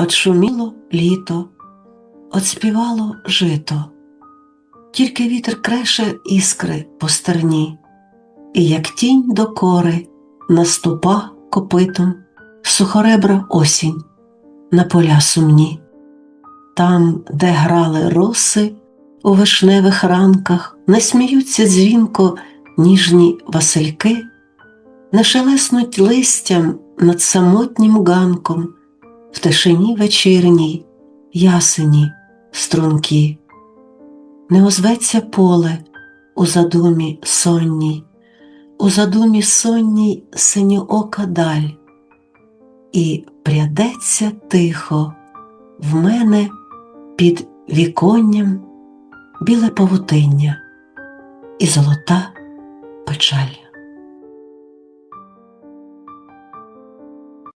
Отшуміло літо, отспівало жито, тільки вітер креше іскри по стерні, і як тінь докори наступа копитом сухоребра осінь на поля сумні. Там, де грали роси у вишневих ранках, не сміються дзвінко ніжні васильки, не шелеснуть листям над самотнім ганком в тишині вечірній ясені струнки. Не озветься поле у задумі сонній, у задумі сонній синьоока даль, і прядеться тихо в мене під віконням біле павутиння і золота печаль.